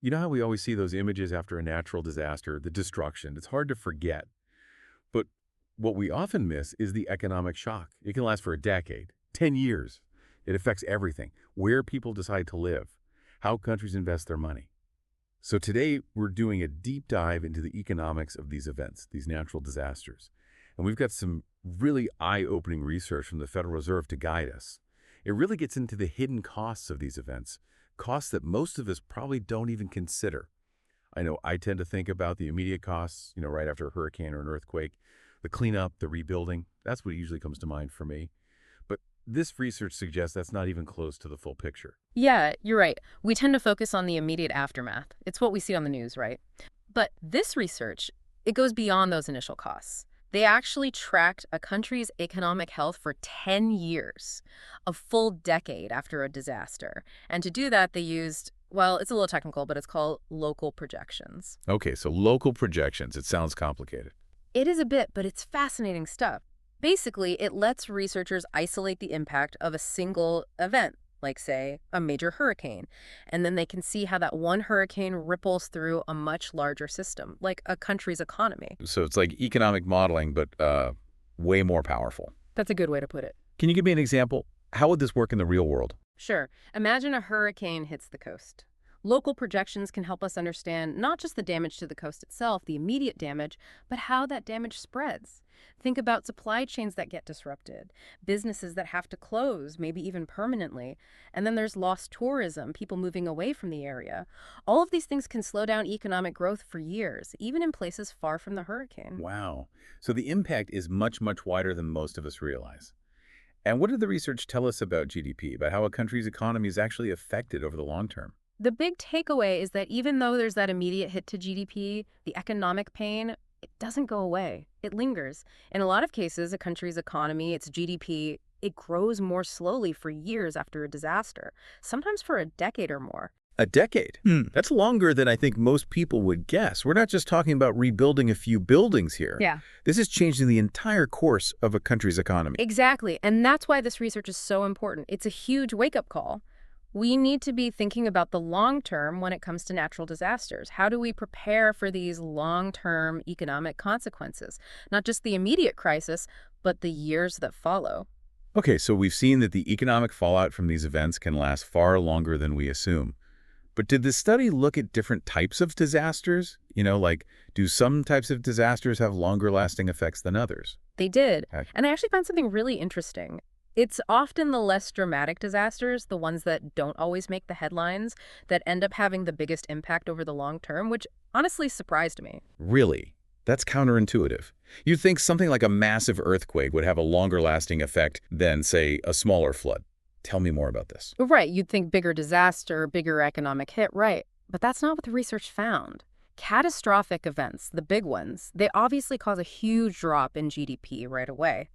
You know how we always see those images after a natural disaster, the destruction? It's hard to forget. But what we often miss is the economic shock. It can last for a decade, 10 years. It affects everything, where people decide to live, how countries invest their money. So today, we're doing a deep dive into the economics of these events, these natural disasters. And we've got some really eye-opening research from the Federal Reserve to guide us. It really gets into the hidden costs of these events, costs that most of us probably don't even consider. I know I tend to think about the immediate costs, right after a hurricane or an earthquake, the cleanup, the rebuilding. That's what usually comes to mind for me. But this research suggests that's not even close to the full picture. Yeah, you're right. We tend to focus on the immediate aftermath. It's what we see on the news, right? But this research, it goes beyond those initial costs. They actually tracked a country's economic health for 10 years, a full decade after a disaster. And to do that, they used, well, it's a little technical, but it's called local projections. Okay, so local projections. It sounds complicated. It is a bit, but it's fascinating stuff. Basically, it lets researchers isolate the impact of a single event, like, say, a major hurricane. And then they can see how that one hurricane ripples through a much larger system, like a country's economy. So it's like economic modeling, but way more powerful. That's a good way to put it. Can you give me an example? How would this work in the real world? Sure. Imagine a hurricane hits the coast. Local projections can help us understand not just the damage to the coast itself, the immediate damage, but how that damage spreads. Think about supply chains that get disrupted, businesses that have to close, maybe even permanently. And then there's lost tourism, people moving away from the area. All of these things can slow down economic growth for years, even in places far from the hurricane. Wow. So the impact is much, much wider than most of us realize. And what did the research tell us about GDP, about how a country's economy is actually affected over the long term? The big takeaway is that even though there's that immediate hit to GDP, the economic pain, it doesn't go away. It lingers. In a lot of cases, a country's economy, its GDP, it grows more slowly for years after a disaster, sometimes for a decade or more. A decade? That's longer than I think most people would guess. We're not just talking about rebuilding a few buildings here. Yeah. This is changing the entire course of a country's economy. Exactly. And that's why this research is so important. It's a huge wake-up call. We need to be thinking about the long term when it comes to natural disasters. How do we prepare for these long-term economic consequences? Not just the immediate crisis, but the years that follow. Okay, so we've seen that the economic fallout from these events can last far longer than we assume. But did the study look at different types of disasters? Like, do some types of disasters have longer lasting effects than others? They did. Okay. And I actually found something really interesting. It's often the less dramatic disasters, the ones that don't always make the headlines, that end up having the biggest impact over the long term, which honestly surprised me. Really? That's counterintuitive. You'd think something like a massive earthquake would have a longer lasting effect than, say, a smaller flood. Tell me more about this. Right, you'd think bigger disaster, bigger economic hit, right. But that's not what the research found. Catastrophic events, the big ones, they obviously cause a huge drop in GDP right away.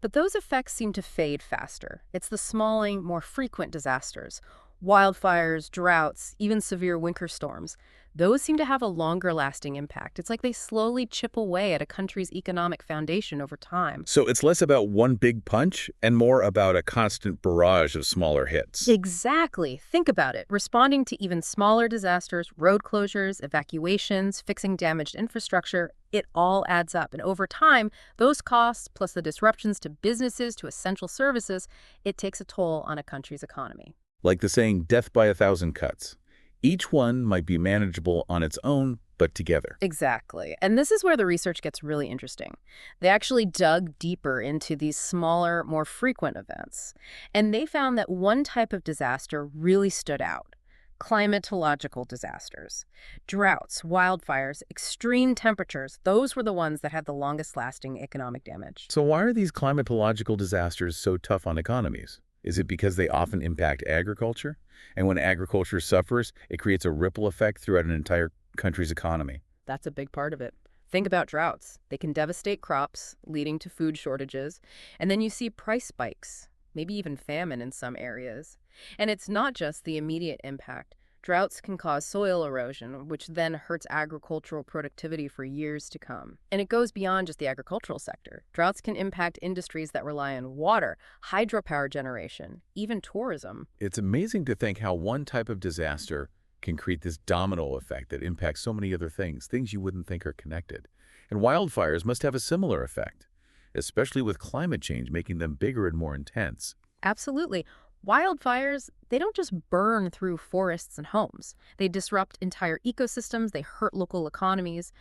But those effects seem to fade faster. It's the smaller, more frequent disasters. Wildfires, droughts, even severe winter storms. Those seem to have a longer lasting impact. It's like they slowly chip away at a country's economic foundation over time. So it's less about one big punch and more about a constant barrage of smaller hits. Exactly. Think about it. Responding to even smaller disasters, road closures, evacuations, fixing damaged infrastructure, it all adds up. And over time, those costs, plus the disruptions to businesses, to essential services, it takes a toll on a country's economy. Like the saying, death by a thousand cuts. Each one might be manageable on its own, but together. Exactly. And this is where the research gets really interesting. They actually dug deeper into these smaller, more frequent events. And they found that one type of disaster really stood out. Climatological disasters. Droughts, wildfires, extreme temperatures, those were the ones that had the longest lasting economic damage. So why are these climatological disasters so tough on economies? Is it because they often impact agriculture? And when agriculture suffers, it creates a ripple effect throughout an entire country's economy. That's a big part of it. Think about droughts. They can devastate crops, leading to food shortages. And then you see price spikes, maybe even famine in some areas. And it's not just the immediate impact. Droughts can cause soil erosion, which then hurts agricultural productivity for years to come. And it goes beyond just the agricultural sector. Droughts can impact industries that rely on water, hydropower generation, even tourism. It's amazing to think how one type of disaster can create this domino effect that impacts so many other things you wouldn't think are connected. And wildfires must have a similar effect, especially with climate change making them bigger and more intense. Absolutely. Wildfires, they don't just burn through forests and homes. They disrupt entire ecosystems, they hurt local economies,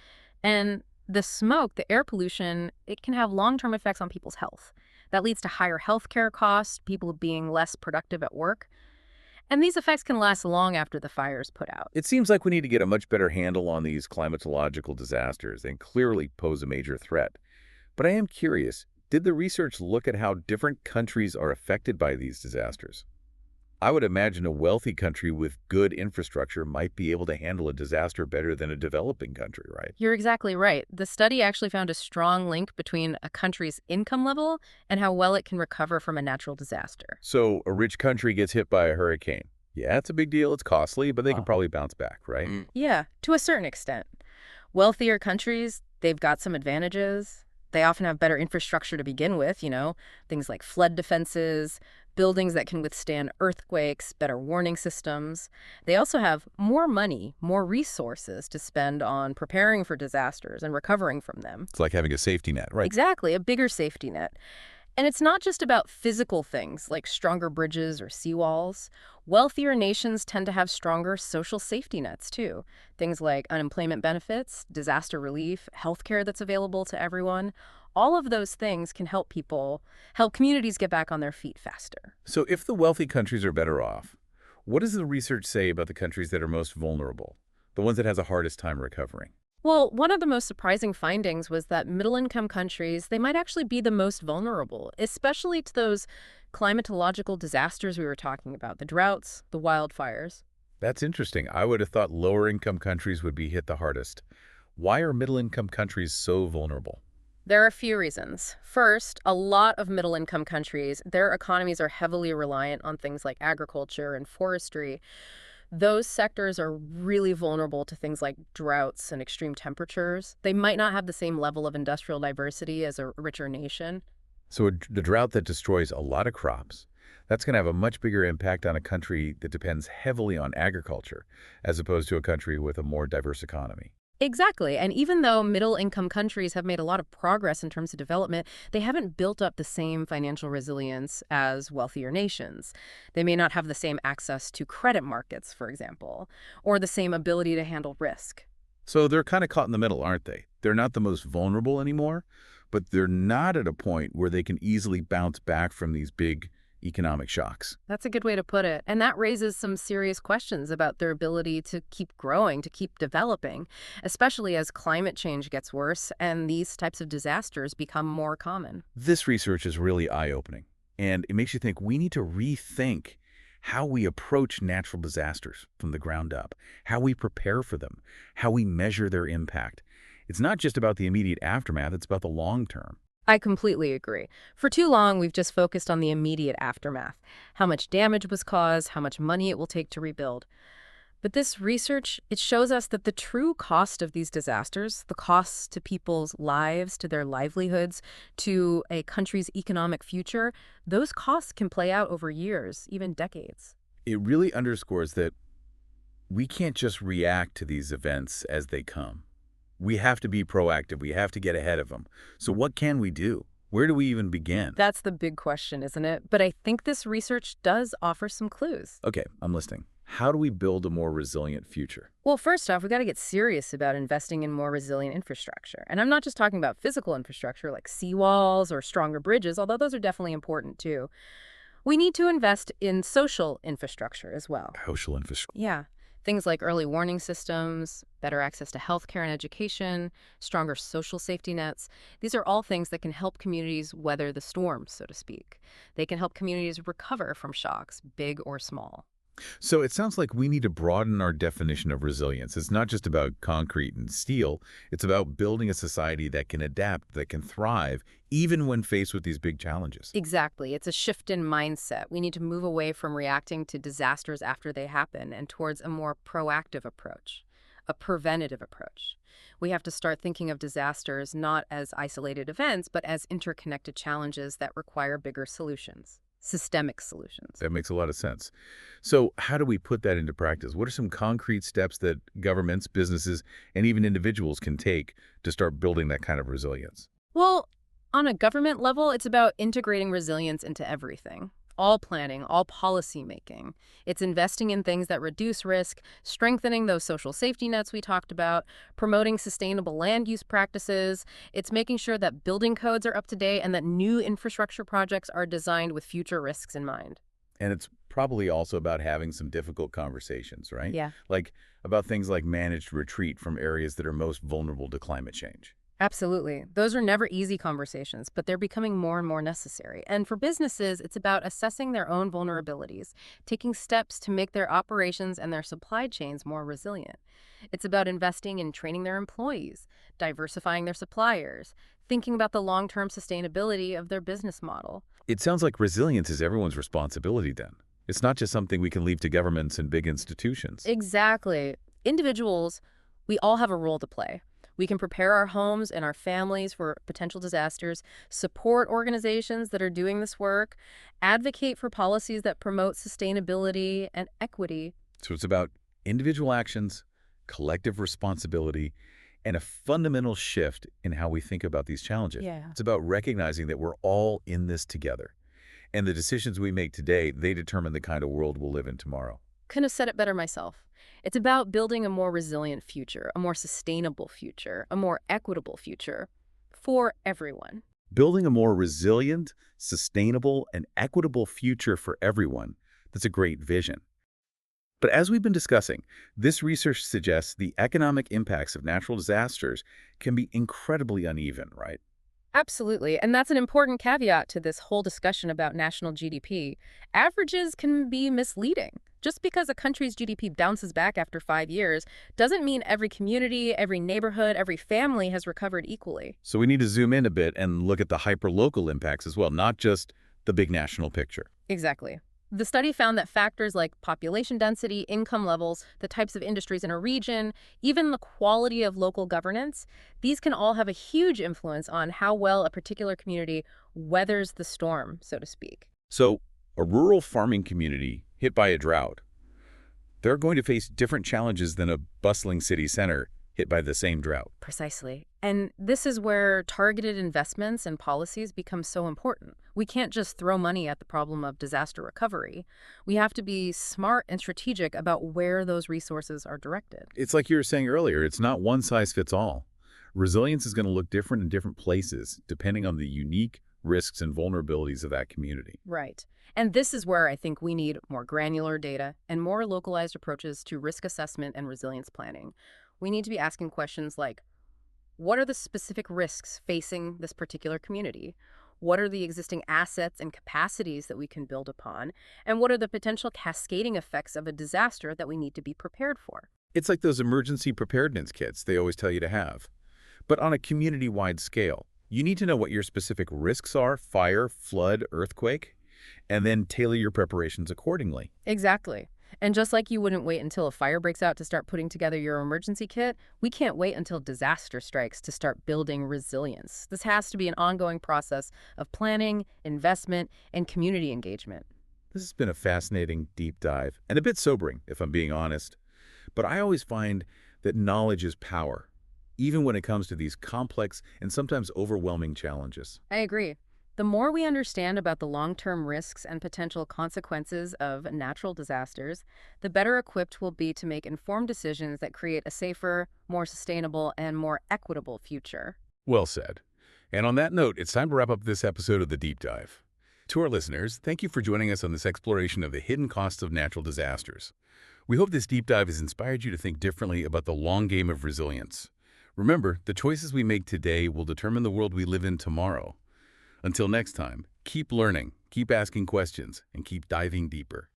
and the smoke, the air pollution, it can have long-term effects on people's health. That leads to higher healthcare costs, people being less productive at work, and these effects can last long after the fire is put out. It seems like we need to get a much better handle on these climatological disasters and clearly pose a major threat. But I am curious, did the research look at how different countries are affected by these disasters? I would imagine a wealthy country with good infrastructure might be able to handle a disaster better than a developing country, right? You're exactly right. The study actually found a strong link between a country's income level and how well it can recover from a natural disaster. So a rich country gets hit by a hurricane. Yeah, it's a big deal. It's costly, but they can Uh-huh. probably bounce back, right? Yeah, to a certain extent. Wealthier countries, they've got some advantages. They often have better infrastructure to begin with, things like flood defenses, buildings that can withstand earthquakes, better warning systems. They also have more money, more resources to spend on preparing for disasters and recovering from them. It's like having a safety net, right? Exactly, a bigger safety net. And it's not just about physical things like stronger bridges or seawalls. Wealthier nations tend to have stronger social safety nets, too. Things like unemployment benefits, disaster relief, healthcare that's available to everyone. All of those things can help communities get back on their feet faster. So if the wealthy countries are better off, what does the research say about the countries that are most vulnerable, the ones that has the hardest time recovering? Well, one of the most surprising findings was that middle-income countries, they might actually be the most vulnerable, especially to those climatological disasters we were talking about, the droughts, the wildfires. That's interesting. I would have thought lower-income countries would be hit the hardest. Why are middle-income countries so vulnerable? There are a few reasons. First, a lot of middle-income countries, their economies are heavily reliant on things like agriculture and forestry. Those sectors are really vulnerable to things like droughts and extreme temperatures. They might not have the same level of industrial diversity as a richer nation. So the drought that destroys a lot of crops, that's going to have a much bigger impact on a country that depends heavily on agriculture, as opposed to a country with a more diverse economy. Exactly. And even though middle-income countries have made a lot of progress in terms of development, they haven't built up the same financial resilience as wealthier nations. They may not have the same access to credit markets, for example, or the same ability to handle risk. So they're kind of caught in the middle, aren't they? They're not the most vulnerable anymore, but they're not at a point where they can easily bounce back from these big economic shocks. That's a good way to put it. And that raises some serious questions about their ability to keep growing, to keep developing, especially as climate change gets worse and these types of disasters become more common. This research is really eye-opening, and it makes you think we need to rethink how we approach natural disasters from the ground up, how we prepare for them, how we measure their impact. It's not just about the immediate aftermath, it's about the long term. I completely agree. For too long, we've just focused on the immediate aftermath, how much damage was caused, how much money it will take to rebuild. But this research, it shows us that the true cost of these disasters, the costs to people's lives, to their livelihoods, to a country's economic future, those costs can play out over years, even decades. It really underscores that we can't just react to these events as they come. We have to be proactive. We have to get ahead of them. So what can we do? Where do we even begin? That's the big question, isn't it? But I think this research does offer some clues. Okay, I'm listening. How do we build a more resilient future? Well, first off, we got to get serious about investing in more resilient infrastructure. And I'm not just talking about physical infrastructure like seawalls or stronger bridges, although those are definitely important too. We need to invest in social infrastructure as well. Social infrastructure. Yeah. Things like early warning systems, better access to healthcare and education, stronger social safety nets. These are all things that can help communities weather the storm, so to speak. They can help communities recover from shocks, big or small. So it sounds like we need to broaden our definition of resilience. It's not just about concrete and steel. It's about building a society that can adapt, that can thrive, even when faced with these big challenges. Exactly. It's a shift in mindset. We need to move away from reacting to disasters after they happen and towards a more proactive approach, a preventative approach. We have to start thinking of disasters not as isolated events, but as interconnected challenges that require bigger solutions. systemic solutions. That makes a lot of sense. So how do we put that into practice? What are some concrete steps that governments, businesses, and even individuals can take to start building that kind of resilience? Well, on a government level, it's about integrating resilience into everything. All planning, all policy making. It's investing in things that reduce risk, strengthening those social safety nets we talked about, promoting sustainable land use practices. It's making sure that building codes are up to date and that new infrastructure projects are designed with future risks in mind. And it's probably also about having some difficult conversations, right? Yeah. Like about things like managed retreat from areas that are most vulnerable to climate change. Absolutely. Those are never easy conversations, but they're becoming more and more necessary. And for businesses, it's about assessing their own vulnerabilities, taking steps to make their operations and their supply chains more resilient. It's about investing in training their employees, diversifying their suppliers, thinking about the long-term sustainability of their business model. It sounds like resilience is everyone's responsibility then. It's not just something we can leave to governments and big institutions. Exactly. Individuals, we all have a role to play. We can prepare our homes and our families for potential disasters, support organizations that are doing this work, advocate for policies that promote sustainability and equity. So it's about individual actions, collective responsibility, and a fundamental shift in how we think about these challenges. Yeah. It's about recognizing that we're all in this together. And the decisions we make today, they determine the kind of world we'll live in tomorrow. Couldn't have said it better myself. It's about building a more resilient future, a more sustainable future, a more equitable future for everyone. Building a more resilient, sustainable, and equitable future for everyone, that's a great vision. But as we've been discussing, this research suggests the economic impacts of natural disasters can be incredibly uneven, right? Absolutely. And that's an important caveat to this whole discussion about national GDP. Averages can be misleading. Just because a country's GDP bounces back after 5 years doesn't mean every community, every neighborhood, every family has recovered equally. So we need to zoom in a bit and look at the hyperlocal impacts as well, not just the big national picture. Exactly. The study found that factors like population density, income levels, the types of industries in a region, even the quality of local governance, these can all have a huge influence on how well a particular community weathers the storm, so to speak. So a rural farming community hit by a drought, they're going to face different challenges than a bustling city center hit by the same drought. Precisely. And this is where targeted investments and policies become so important. We can't just throw money at the problem of disaster recovery. We have to be smart and strategic about where those resources are directed. It's like you were saying earlier, it's not one size fits all. Resilience is going to look different in different places, depending on the unique risks and vulnerabilities of that community. Right. And this is where I think we need more granular data and more localized approaches to risk assessment and resilience planning. We need to be asking questions like, what are the specific risks facing this particular community? What are the existing assets and capacities that we can build upon? And what are the potential cascading effects of a disaster that we need to be prepared for? It's like those emergency preparedness kits they always tell you to have. But on a community-wide scale, you need to know what your specific risks are, fire, flood, earthquake, and then tailor your preparations accordingly. Exactly. And just like you wouldn't wait until a fire breaks out to start putting together your emergency kit, we can't wait until disaster strikes to start building resilience. This has to be an ongoing process of planning, investment, and community engagement. This has been a fascinating deep dive, and a bit sobering, if I'm being honest. But I always find that knowledge is power, even when it comes to these complex and sometimes overwhelming challenges. I agree. The more we understand about the long-term risks and potential consequences of natural disasters, the better equipped we'll be to make informed decisions that create a safer, more sustainable, and more equitable future. Well said. And on that note, it's time to wrap up this episode of The Deep Dive. To our listeners, thank you for joining us on this exploration of the hidden costs of natural disasters. We hope this deep dive has inspired you to think differently about the long game of resilience. Remember, the choices we make today will determine the world we live in tomorrow. Until next time, keep learning, keep asking questions, and keep diving deeper.